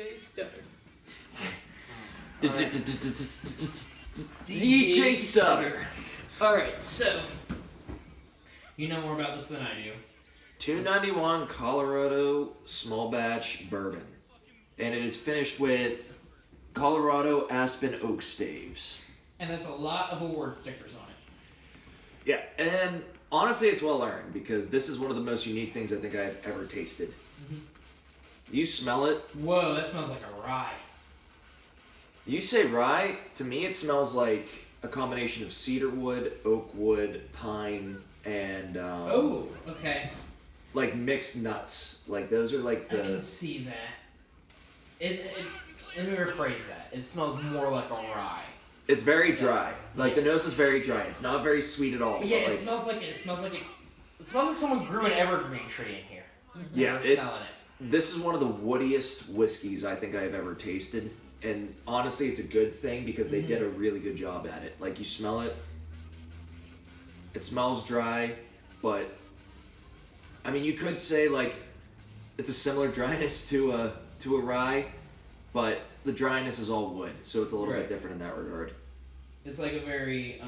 DJ Stutter. DJ Stutter. Alright, so you know more about this than I do. 291 Colorado small batch bourbon. And it is finished with Colorado Aspen Oak Staves. And there's a lot of award stickers on it. Yeah, and honestly it's well earned because this is one of the most unique things I think I've ever tasted. Mm-hmm. Do you smell it? Whoa, that smells like a rye. You say rye, to me it smells like a combination of cedar wood, oak wood, pine, and oh, okay. Like mixed nuts. Like those are like the... I can see that. Let me rephrase that. It smells more like a rye. It's very dry. Like the nose is very dry. It's not very sweet at all. Yeah, it smells like someone grew an evergreen tree in here. Mm-hmm. Yeah, smelling it. This is one of the woodiest whiskeys I think I've ever tasted. And honestly, it's a good thing because they did a really good job at it. Like, you smell it. It smells dry, but... I mean, you could say, like, it's a similar dryness to a rye, but the dryness is all wood, so it's a little bit different in that regard. It's like a very,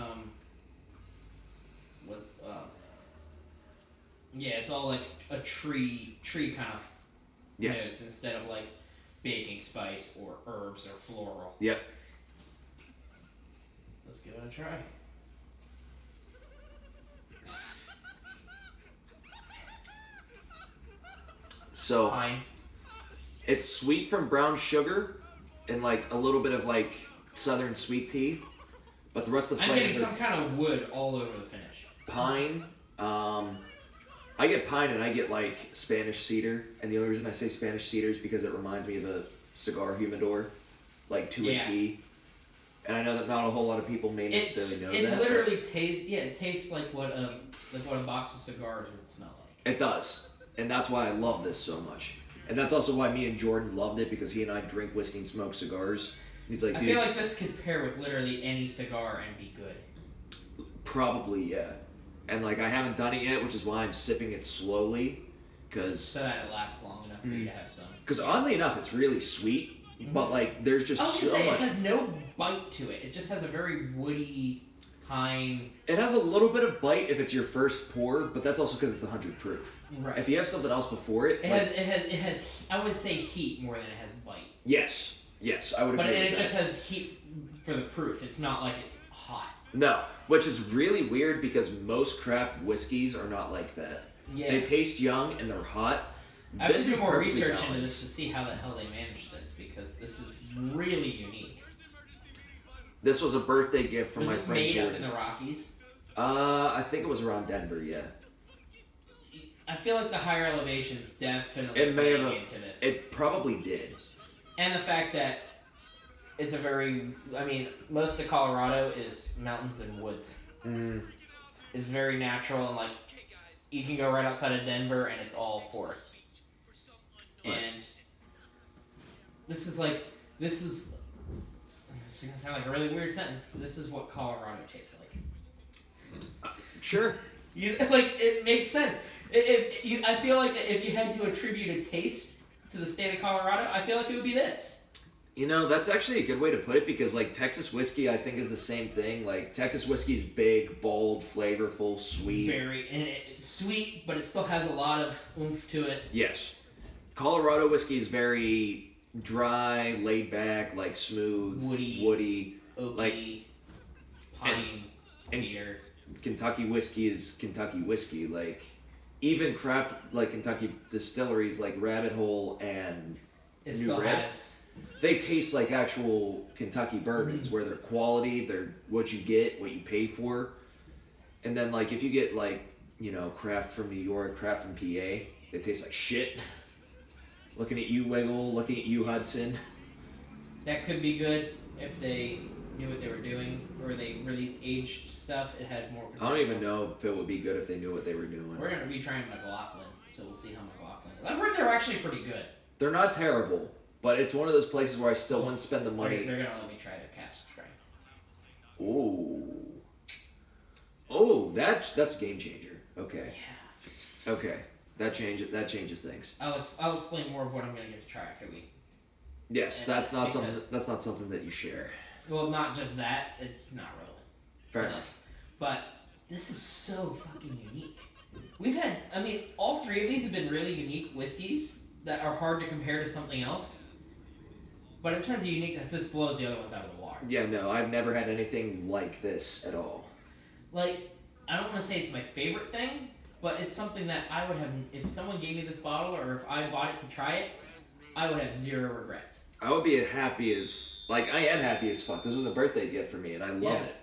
yeah, it's all like a tree kind of notes instead of like baking spice or herbs or floral. Yep. Let's give it a try. So, Pine. It's sweet from brown sugar and like a little bit of like southern sweet tea, but the rest of the flavors I'm getting some kind of wood all over the finish. Pine. I get pine and I get like Spanish cedar, and the only reason I say Spanish cedar is because it reminds me of a cigar humidor, like to a T. And I know that not a whole lot of people may necessarily know that. It literally tastes. Yeah, it tastes like what a box of cigars would smell like. It does, and that's why I love this so much. And that's also why me and Jordan loved it, because he and I drink whiskey and smoke cigars. He's like, I feel like this could pair with literally any cigar and be good. Probably, yeah. And like I haven't done it yet, which is why I'm sipping it slowly, because so that it lasts long enough for you to have some. Because oddly enough, it's really sweet, but like there's just so much. It has no bite to it. It just has a very woody pine. It has a little bit of bite if it's your first pour, but that's also because it's 100 proof. Right. If you have something else before it, it has. I would say heat more than it has bite. Yes, I would agree. But with it that. just has heat for the proof. It's not like it's hot. No, which is really weird because most craft whiskeys are not like that. Yeah. They taste young and they're hot. I have to do more research into this to see how the hell they managed this, because this is really unique. This was a birthday gift from my friend Jordan. Was this made up Jordan. in the Rockies? I think it was around Denver, yeah. I feel like the higher elevations definitely played into this. It probably did. And the fact that it's a very... I mean, most of Colorado is mountains and woods. It's very natural, and like, you can go right outside of Denver and it's all forest. Right. And this is going to sound like a really weird sentence. This is what Colorado tastes like. Sure. It makes sense. I feel like if you had to attribute a taste to the state of Colorado, I feel like it would be this. You know, that's actually a good way to put it, because like Texas whiskey, I think, is the same thing. Like Texas whiskey is big, bold, flavorful, sweet. It's sweet, but it still has a lot of oomph to it. Yes. Colorado whiskey is very dry, laid back, like smooth, woody, oaky, like pine, cedar. Kentucky whiskey is Kentucky whiskey. Like even craft like Kentucky distilleries like Rabbit Hole and New Riff, they taste like actual Kentucky bourbons, where they're quality, they're what you get, what you pay for. And then like if you get like, you know, craft from New York, craft from PA, they taste like shit. Looking at you, Wiggle. Looking at you, Hudson. That could be good if they knew what they were doing, or they released aged stuff. It had more potential. I don't even know if it would be good if they knew what they were doing. We're going to be trying McLaughlin, so we'll see how McLaughlin is. I've heard they're actually pretty good. They're not terrible, but it's one of those places where I still wouldn't spend the money. They're going to let me try their cask strength. Oh, that's a game changer. Okay. Yeah. Okay. That changes things. I'll explain more of what I'm going to get to try after we Yes, that's not something that you share. Well, not just that, it's not relevant. Fair enough. But this is so fucking unique. We've had, all three of these have been really unique whiskeys that are hard to compare to something else. But in terms of uniqueness, this blows the other ones out of the water. Yeah, no, I've never had anything like this at all. Like, I don't want to say it's my favorite thing, but it's something that I would have, if someone gave me this bottle or if I bought it to try it, I would have zero regrets. I would be happy as, I am happy as fuck. This was a birthday gift for me, and I love it.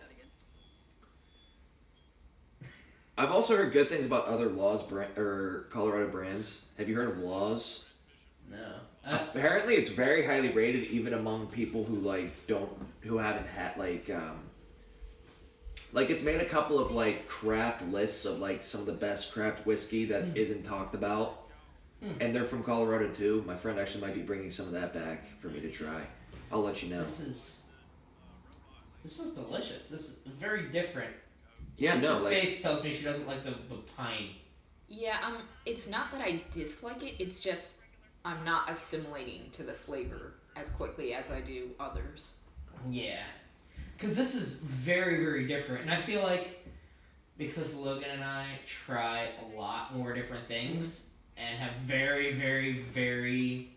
I've also heard good things about other Colorado brands. Have you heard of Laws? No. Apparently, it's very highly rated, even among people who haven't had it's made a couple of craft lists of some of the best craft whiskey that isn't talked about, and they're from Colorado too. My friend actually might be bringing some of that back for me to try. I'll let you know. This is delicious. This is very different. Yeah, Lisa's face tells me she doesn't like the pine. Yeah, it's not that I dislike it. It's just I'm not assimilating to the flavor as quickly as I do others. Yeah. Because this is very, very different. And I feel like because Logan and I try a lot more different things and have very, very, very...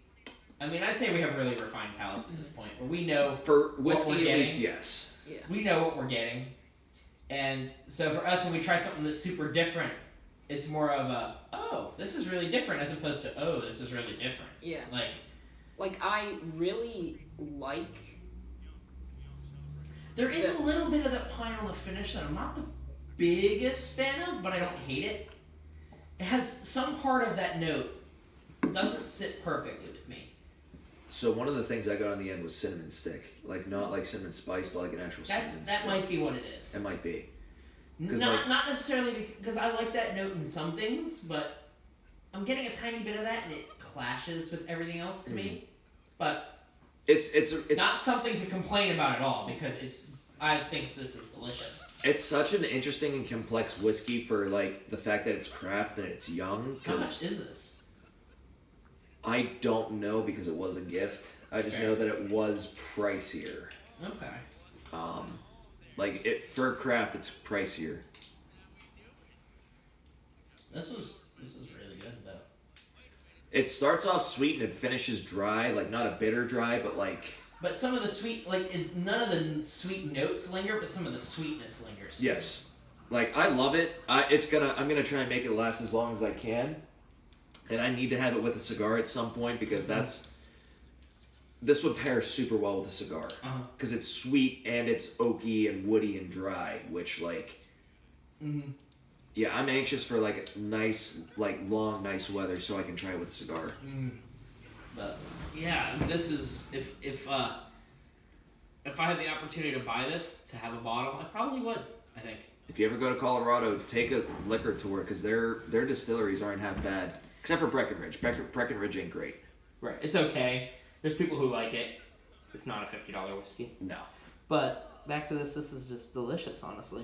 I'd say we have really refined palates at this point, where we know for whiskey what we're at getting. least, yes. Yeah. We know what we're getting. And so for us, when we try something that's super different, it's more of a, oh, this is really different, as opposed to, oh, this is really different. Yeah. Like I really like... There is a little bit of that pine on the finish that I'm not the biggest fan of, but I don't hate it. It has some part of that note. It doesn't sit perfectly with me. So one of the things I got on the end was cinnamon stick. Not like cinnamon spice, but like an actual cinnamon stick. That might be what it is. It might be. Not necessarily because I like that note in some things, but I'm getting a tiny bit of that and it clashes with everything else to me. But it's not something to complain about at all, because I think this is delicious. It's such an interesting and complex whiskey for the fact that it's craft and it's young. How much is this? I don't know because it was a gift. I just know that it was pricier. Okay. For craft, it's pricier. This is really good though. It starts off sweet and it finishes dry, not a bitter dry, but But some of the sweet, none of the sweet notes linger, but some of the sweetness lingers. Yes. I love it. I'm gonna try and make it last as long as I can. And I need to have it with a cigar at some point because this would pair super well with a cigar. Because it's sweet and it's oaky and woody and dry, which yeah, I'm anxious for nice, long, nice weather so I can try it with a cigar. But yeah, this is if I had the opportunity to buy this to have a bottle, I probably would. I think. If you ever go to Colorado, take a liquor tour because their distilleries aren't half bad. Except for Breckenridge. Breckenridge ain't great. Right. It's okay. There's people who like it. It's not a $50 whiskey. No. But back to this is just delicious, honestly.